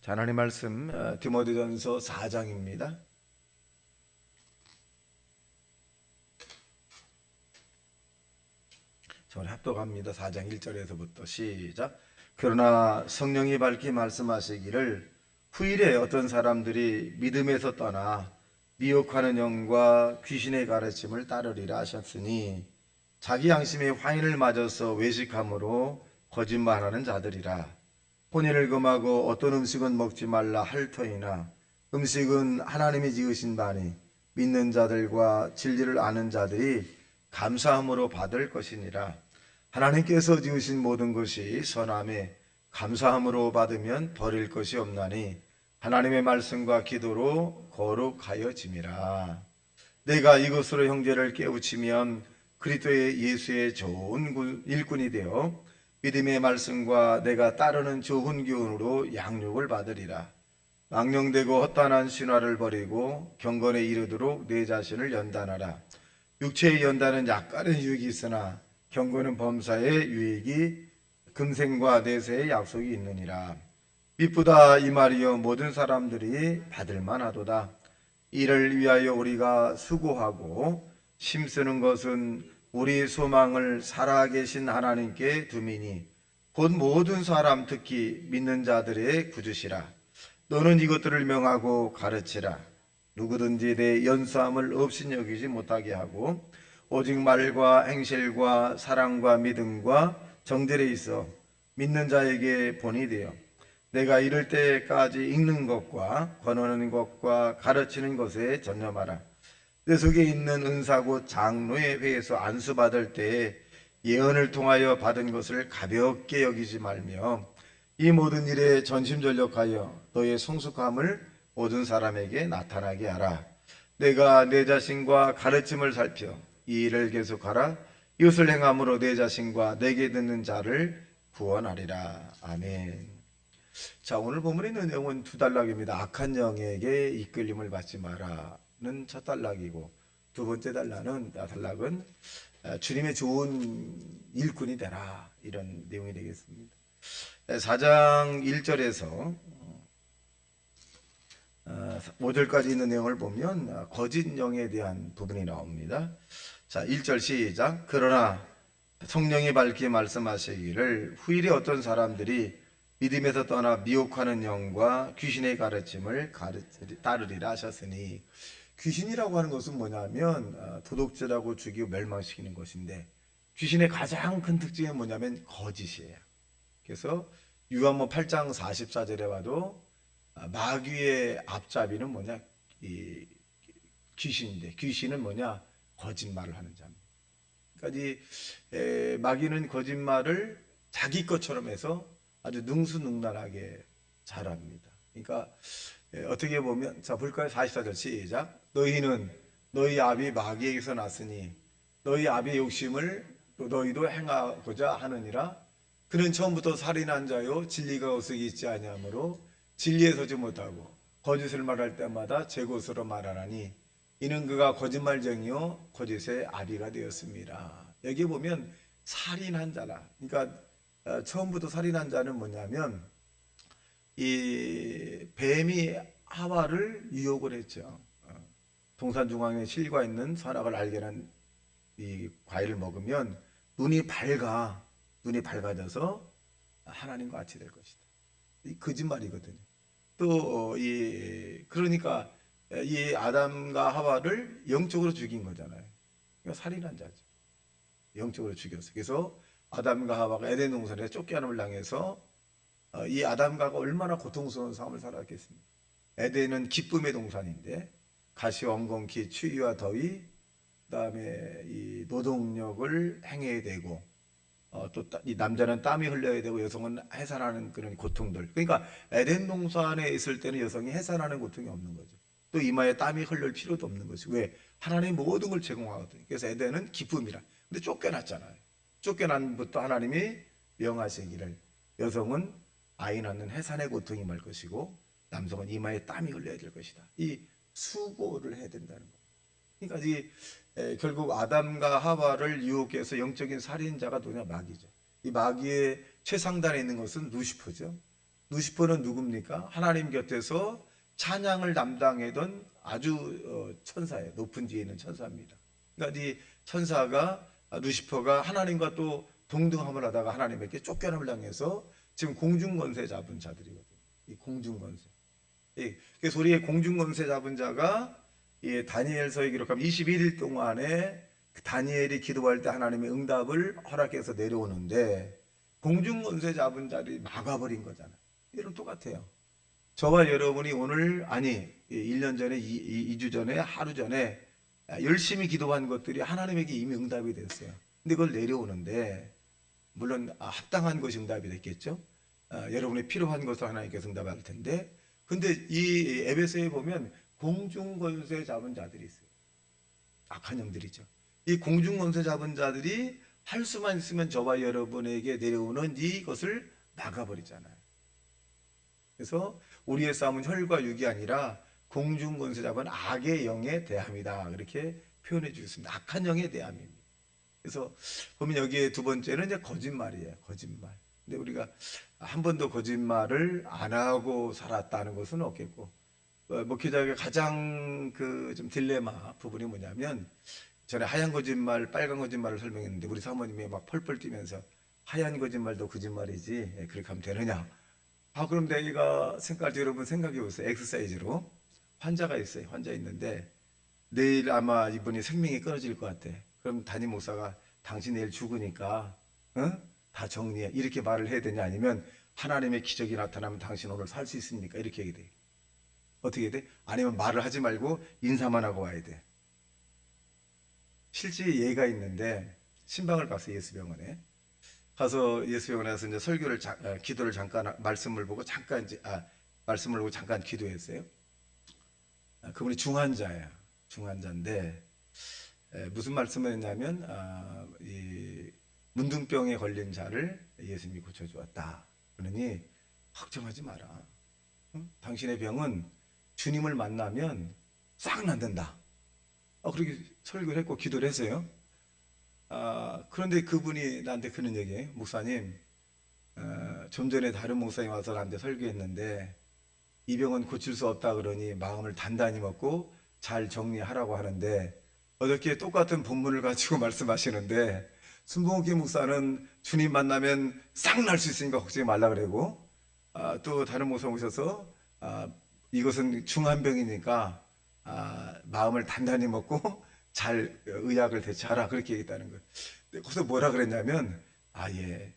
자, 하나님 말씀 디모데전서 4장입니다. 자, 우리 합독합니다. 4장 1절에서부터 시작. 그러나 성령이 밝히 말씀하시기를 후일에 어떤 사람들이 믿음에서 떠나 미혹하는 영과 귀신의 가르침을 따르리라 하셨으니 자기 양심의 화인을 맞아서 외식함으로 거짓말하는 자들이라. 혼인을 금하고 어떤 음식은 먹지 말라 할 터이나 음식은 하나님이 지으신 바니 믿는 자들과 진리를 아는 자들이 감사함으로 받을 것이니라. 하나님께서 지으신 모든 것이 선함에 감사함으로 받으면 버릴 것이 없나니 하나님의 말씀과 기도로 거룩하여짐이라. 내가 이것으로 형제를 깨우치면 그리스도의 예수의 좋은 일꾼이 되어 믿음의 말씀과 내가 따르는 좋은 교훈으로 양육을 받으리라. 망령되고 헛단한 신화를 버리고 경건에 이르도록 내 자신을 연단하라. 육체의 연단은 약간의 유익이 있으나 경건은 범사의 유익이 금생과 내세의 약속이 있느니라. 미쁘다 이 말이여 모든 사람들이 받을 만하도다. 이를 위하여 우리가 수고하고 힘쓰는 것은 우리 소망을 살아계신 하나님께 두미니 곧 모든 사람 특히 믿는 자들의 구주시라. 너는 이것들을 명하고 가르치라. 누구든지 내 연수함을 업신여기지 못하게 하고 오직 말과 행실과 사랑과 믿음과 정절에 있어 믿는 자에게 본이 되어 내가 이럴 때까지 읽는 것과 권하는 것과 가르치는 것에 전념하라. 내 속에 있는 은사고 장로의 회에서 안수받을 때에 예언을 통하여 받은 것을 가볍게 여기지 말며 이 모든 일에 전심전력하여 너의 성숙함을 모든 사람에게 나타나게 하라. 내가 내 자신과 가르침을 살펴 이 일을 계속하라. 이것을 행함으로 내 자신과 내게 듣는 자를 구원하리라. 아멘. 자, 오늘 본문에 있는 내용은 두 단락입니다. 악한 영에게 이끌림을 받지 마라는 첫 단락이고 두 번째 단락은 주님의 좋은 일꾼이 되라, 이런 내용이 되겠습니다. 4장 1절에서 5절까지 있는 내용을 보면 거짓 영에 대한 부분이 나옵니다. 자, 1절 시작. 그러나 성령이 밝히 말씀하시기를 후일에 어떤 사람들이 믿음에서 떠나 미혹하는 영과 귀신의 가르침을 따르리라 하셨으니, 귀신이라고 하는 것은 뭐냐면 도둑질하고 죽이고 멸망시키는 것인데, 귀신의 가장 큰 특징이 뭐냐면 거짓이에요. 그래서 요한복음 8장 44절에 봐도 마귀의 앞잡이는 뭐냐, 이 귀신인데, 귀신은 뭐냐, 거짓말을 하는 자입니다. 그러니까 이 마귀는 거짓말을 자기 것처럼 해서 아주 능수능란하게 잘합니다. 그러니까 어떻게 보면, 자 볼까요? 44절 시작. 너희는 너희 아비 마귀에게서 났으니 너희 아비의 욕심을 또 너희도 행하고자 하느니라. 그는 처음부터 살인한 자요 진리가 어색이 있지 아니하므로 진리에 서지 못하고 거짓을 말할 때마다 제 것으로 말하나니 이는 그가 거짓말쟁이요 거짓의 아비가 되었습니다. 여기 보면 살인한 자라. 그러니까 처음부터 살인한 자는 뭐냐면 이 뱀이 하와를 유혹을 했죠. 동산 중앙에 실과 있는 선악을 알게 한 이 과일을 먹으면 눈이 밝아져서 하나님과 같이 될 것이다. 이 거짓말이거든요. 또 그러니까 이 아담과 하와를 영적으로 죽인 거잖아요. 그러니까 살인한 자죠. 영적으로 죽였어요. 그래서 아담과 하와가 에덴 동산에 쫓겨남을 당해서 이 아담과 하와가 얼마나 고통스러운 삶을 살았겠습니까? 에덴은 기쁨의 동산인데 가시, 원건기, 추위와 더위, 그다음에 이 노동력을 행해야 되고 또 이 남자는 땀이 흘려야 되고 여성은 해산하는 그런 고통들. 그러니까 에덴 동산에 있을 때는 여성이 해산하는 고통이 없는 거죠. 또 이마에 땀이 흘릴 필요도 없는 거죠. 왜? 하나님이 모든 걸 제공하거든요. 그래서 에덴은 기쁨이라. 근데 쫓겨났잖아요. 쫓겨난부터 하나님이 명하시기를 여성은 아이 낳는 해산의 고통이 말 것이고 남성은 이마에 땀이 흘려야 될 것이다. 이 수고를 해야 된다는 거예요. 그러니까 결국 아담과 하와를 유혹해서 영적인 살인자가 누구냐? 마귀죠. 이 마귀의 최상단에 있는 것은 루시퍼죠. 루시퍼는 누굽니까? 하나님 곁에서 찬양을 담당하던 아주 천사예요. 높은 뒤에 있는 천사입니다. 그러니까 이 천사가 루시퍼가 하나님과 또 동등함을 하다가 하나님에게 쫓겨남을 당해서 지금 공중권세 잡은 자들이거든요. 이 공중권세. 그래서 우리의 공중권세 잡은 자가 이 다니엘서에 기록하면 21일 동안에 다니엘이 기도할 때 하나님의 응답을 허락해서 내려오는데 공중권세 잡은 자들이 막아버린 거잖아요. 이런 똑같아요. 저와 여러분이 오늘 아니 1년 전에 2주 전에 하루 전에 열심히 기도한 것들이 하나님에게 이미 응답이 됐어요. 근데 그걸 내려오는데 물론 합당한 것이 응답이 됐겠죠. 여러분이 필요한 것을 하나님께서 응답할 텐데 근데 이 에베소에 보면 공중권세 잡은 자들이 있어요. 악한 영들이죠. 이 공중권세 잡은 자들이 할 수만 있으면 저와 여러분에게 내려오는 이것을 막아버리잖아요. 그래서 우리의 싸움은 혈과 육이 아니라 공중권세 잡은 악의 영에 대함이다. 그렇게 표현해 주셨습니다. 악한 영에 대함입니다. 그래서 보면 여기에 두 번째는 이제 거짓말이에요. 거짓말. 근데 우리가 한 번도 거짓말을 안 하고 살았다는 것은 없겠고, 목회자가 가장 그 좀 딜레마 부분이 뭐냐면, 전에 하얀 거짓말, 빨간 거짓말을 설명했는데 우리 사모님이 막 펄펄 뛰면서 하얀 거짓말도 거짓말이지 그렇게 하면 되느냐? 그럼 내가 생각할 때 여러분 생각해 보세요. 엑서사이즈로 환자가 있어요. 환자 있는데 내일 아마 이분이 생명이 끊어질 것 같아. 그럼 담임 목사가 당신 내일 죽으니까 다 정리해 이렇게 말을 해야 되냐 아니면 하나님의 기적이 나타나면 당신 오늘 살 수 있습니까? 이렇게 해야 돼. 어떻게 해야 돼? 아니면 말을 하지 말고 인사만 하고 와야 돼. 실제 예가 있는데 신방을 갔어요. 예수병원에 가서 예수병원에 가서 이제 설교를 기도를 잠깐 말씀을 보고 잠깐 이제 말씀을 보고 잠깐 기도했어요. 그분이 중환자예요. 중환자인데 무슨 말씀을 했냐면 이 문둥병에 걸린 자를 예수님이 고쳐주었다. 그러니 걱정하지 마라. 당신의 병은 주님을 만나면 싹 낫는다. 그렇게 설교를 했고 기도를 했어요. 그런데 그분이 나한테 그런 얘기예요. 목사님, 좀 전에 다른 목사님 와서 나한테 설교했는데 이 병은 고칠 수 없다 그러니 마음을 단단히 먹고 잘 정리하라고 하는데 어저께 똑같은 본문을 가지고 말씀하시는데 순봉기 목사는 주님 만나면 싹 날 수 있으니까 걱정이 말라 그러고 또 다른 목사 오셔서 이것은 중환병이니까 마음을 단단히 먹고 잘 의학을 대처하라 그렇게 얘기했다는 거예요. 거기서 뭐라 그랬냐면 예.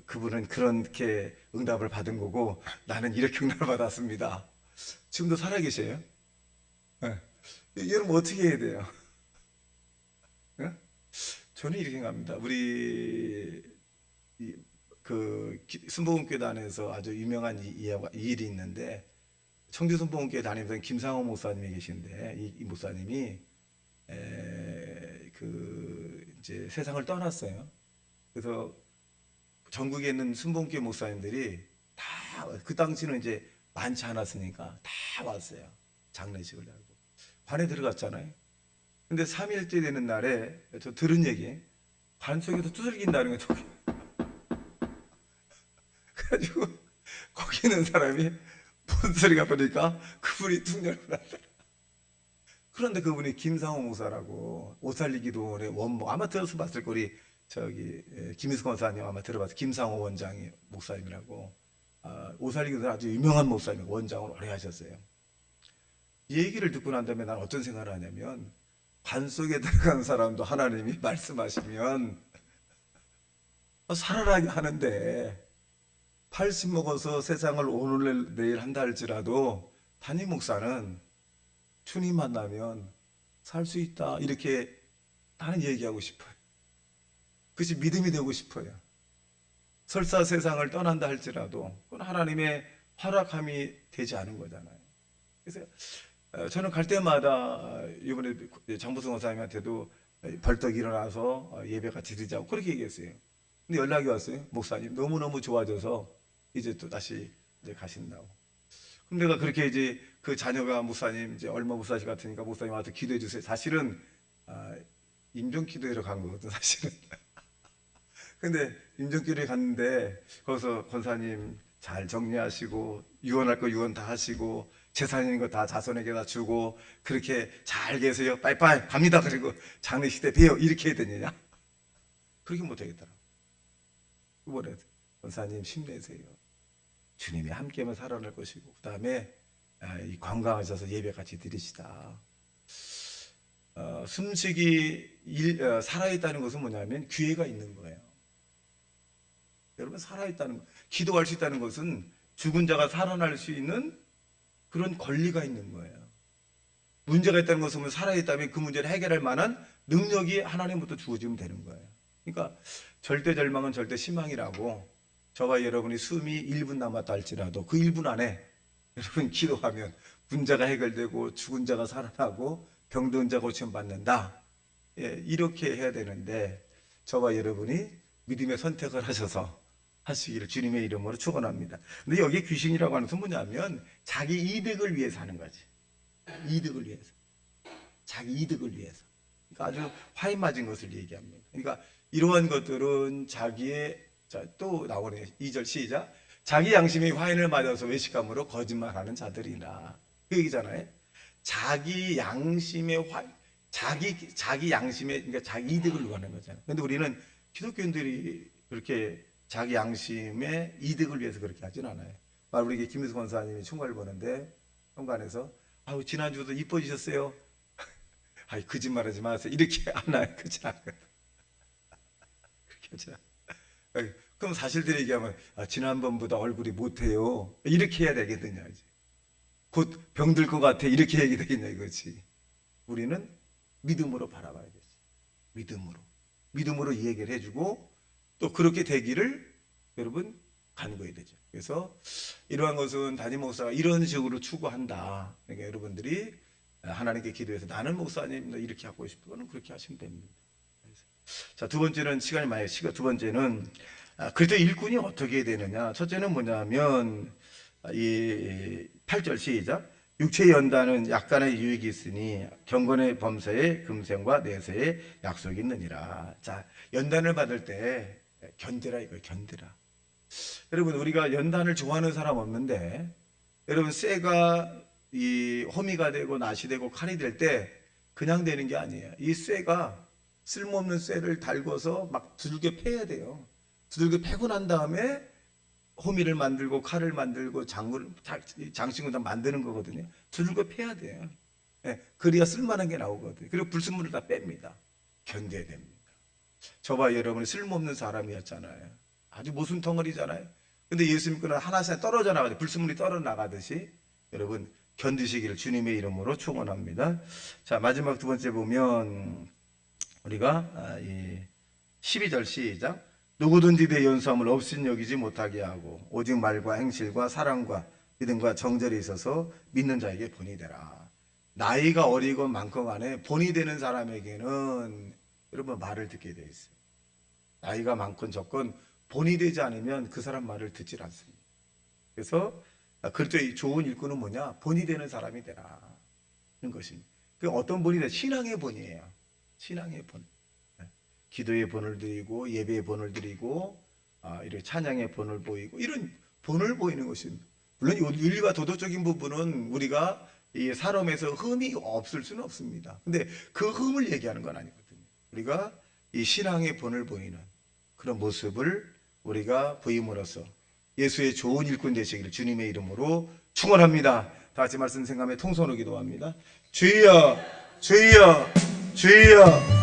그분은 그렇게 응답을 받은 거고 나는 이렇게 응답을 받았습니다. 지금도 살아계세요? 네. 여러분 어떻게 해야 돼요? 네? 저는 이렇게 생각합니다. 우리 순복음교회 안에서 아주 유명한 일이 있는데 청주 순복음교회 다니면서 김상호 목사님이 계신데 이 목사님이 이제 세상을 떠났어요. 그래서 전국에 있는 순복음교회 목사님들이 다 그 당시는 이제 많지 않았으니까 다 왔어요. 장례식을 하고 관에 들어갔잖아요. 근데 3일째 되는 날에 저 들은 얘기 관 속에서 두들긴다는 거예요. 그래가지고 거기 있는 사람이 뭔 소리가 보니까 그분이 퉁렬을 하더라. 그런데 그분이 김상호 목사라고 오살리기도원의 원목 아마 들어서 봤을 거리 김희수 권사님 아마 들어봤어요. 김상호 원장이 목사님이라고 오살리기도원 아주 유명한 목사님 원장을 오래 하셨어요. 이 얘기를 듣고 난 다음에 난 어떤 생각을 하냐면 관 속에 들어간 사람도 하나님이 말씀하시면 살아나게 하는데 80 먹어서 세상을 오늘 내일 한다 할지라도 담임 목사는 주님 만나면 살 수 있다 이렇게 나는 얘기하고 싶어요. 그것이 믿음이 되고 싶어요. 설사 세상을 떠난다 할지라도 그건 하나님의 허락함이 되지 않은 거잖아요. 그래서 저는 갈 때마다 이번에 장보성 원사님한테도 벌떡 일어나서 예배 같이 드리자고 그렇게 얘기했어요. 근데 연락이 왔어요. 목사님 너무너무 좋아져서 이제 또 다시 이제 가신다고. 그럼 내가 그렇게 이제 그 자녀가 목사님 이제 얼마 목사님 같으니까 목사님 와서 기도해 주세요. 사실은 임종 기도회로 간 거거든 사실은. 근데 임종 기도회 갔는데 거기서 권사님 잘 정리하시고 유언할 거 유언 다 하시고 재산 있는 거 다 자손에게 다 주고 그렇게 잘 계세요. 빠이빠이 갑니다. 그리고 장례식 때 봬요. 이렇게 해야 되느냐? 그렇게 못하겠더라. 이번에 권사님 힘내세요. 주님이 함께하면 살아날 것이고 그 다음에 건강하셔서 예배 같이 드리시다. 숨쉬기 살아있다는 것은 뭐냐면 기회가 있는 거예요. 여러분 살아있다는 거, 기도할 수 있다는 것은 죽은 자가 살아날 수 있는 그런 권리가 있는 거예요. 문제가 있다는 것은 살아있다면 그 문제를 해결할 만한 능력이 하나님부터 주어지면 되는 거예요. 그러니까 절대 절망은 절대 희망이라고 저와 여러분이 숨이 1분 남았다 할지라도 그 1분 안에 여러분 기도하면 문제가 해결되고 죽은 자가 살아나고 병든 자가 고침받는다. 이렇게 해야 되는데 저와 여러분이 믿음의 선택을 하셔서 하시기를 주님의 이름으로 축원합니다. 근데 여기 귀신이라고 하는 것은 뭐냐면 자기 이득을 위해서 하는 거지. 이득을 위해서. 자기 이득을 위해서. 그러니까 아주 화인 맞은 것을 얘기합니다. 그러니까 이러한 것들은 자기의 또 나오네. 2절 시작. 자기 양심이 화인을 맞아서 외식함으로 거짓말하는 자들이라. 그 얘기잖아요. 자기 양심의 자기 양심의 그러니까 자기 이득을 위하는 거잖아요. 근데 우리는 기독교인들이 그렇게 자기 양심의 이득을 위해서 그렇게 하진 않아요. 우리 김유수 권사님이 총괄을 보는데 현관에서 아우 지난주도 이뻐지셨어요. 아이 거짓말하지 마세요. 이렇게 안 해요. 그렇지 않아요. 그렇게 하지 않아요. 그럼 사실대로 얘기하면 지난번보다 얼굴이 못해요. 이렇게 해야 되겠느냐 이제. 곧 병들 것 같아. 이렇게 얘기 되겠냐 이거지. 우리는 믿음으로 바라봐야겠지. 믿음으로 이 얘기를 해주고 또 그렇게 되기를 여러분 간구해야 되죠. 그래서 이러한 것은 담임 목사가 이런 식으로 추구한다. 그러니까 여러분들이 하나님께 기도해서 나는 목사님 이렇게 하고 싶으면 그렇게 하시면 됩니다. 자, 두 번째는 시간이 많아요. 두 번째는 그래도 일꾼이 어떻게 되느냐. 첫째는 뭐냐면 이 8절 시작. 육체의 연단은 약간의 유익이 있으니 경건의 범사에 금생과 내세의 약속이 있느니라. 자, 연단을 받을 때 견디라 이거예요. 견디라. 여러분 우리가 연단을 좋아하는 사람 없는데 여러분 쇠가 이 호미가 되고 낫이 되고 칼이 될 때 그냥 되는 게 아니에요. 이 쇠가 쓸모없는 쇠를 달궈서 막 두들겨 패야 돼요. 두들겨 패고 난 다음에 호미를 만들고 칼을 만들고 장식을 다 만드는 거거든요. 두들겨 패야 돼요. 그래야 쓸만한 게 나오거든요. 그리고 불순물을 다 뺍니다. 견뎌야 됩니다. 저와 여러분이 쓸모없는 사람이었잖아요. 아주 모순덩어리잖아요. 근데 예수 믿고는 하나씩 떨어져 나가듯이 불순물이 떨어져 나가듯이 여러분 견디시기를 주님의 이름으로 축원합니다. 자, 마지막 두 번째 보면 우리가 12절 시작. 누구든지 내 연수함을 없인 여기지 못하게 하고 오직 말과 행실과 사랑과 믿음과 정절이 있어서 믿는 자에게 본이 되라. 나이가 어리건 많건 간에 본이 되는 사람에게는 여러분 말을 듣게 돼 있어요. 나이가 많건 적건 본이 되지 않으면 그 사람 말을 듣질 않습니다. 그래서 그럴 좋은 일꾼은 뭐냐? 본이 되는 사람이 되라. 는 것입니다. 그 어떤 본이 돼? 신앙의 본이에요. 신앙의 본. 기도의 본을 드리고 예배의 본을 드리고 이렇게 찬양의 본을 보이고 이런 본을 보이는 것입니다. 물론 윤리와 도덕적인 부분은 우리가 이 사람에서 흠이 없을 수는 없습니다. 근데 그 흠을 얘기하는 건 아니거든요. 우리가 이 신앙의 본을 보이는 그런 모습을 우리가 보임으로써 예수의 좋은 일꾼 되시기를 주님의 이름으로 축원합니다. 다 같이 말씀 생각하며 통성으로 기도합니다. 주여 주여 주여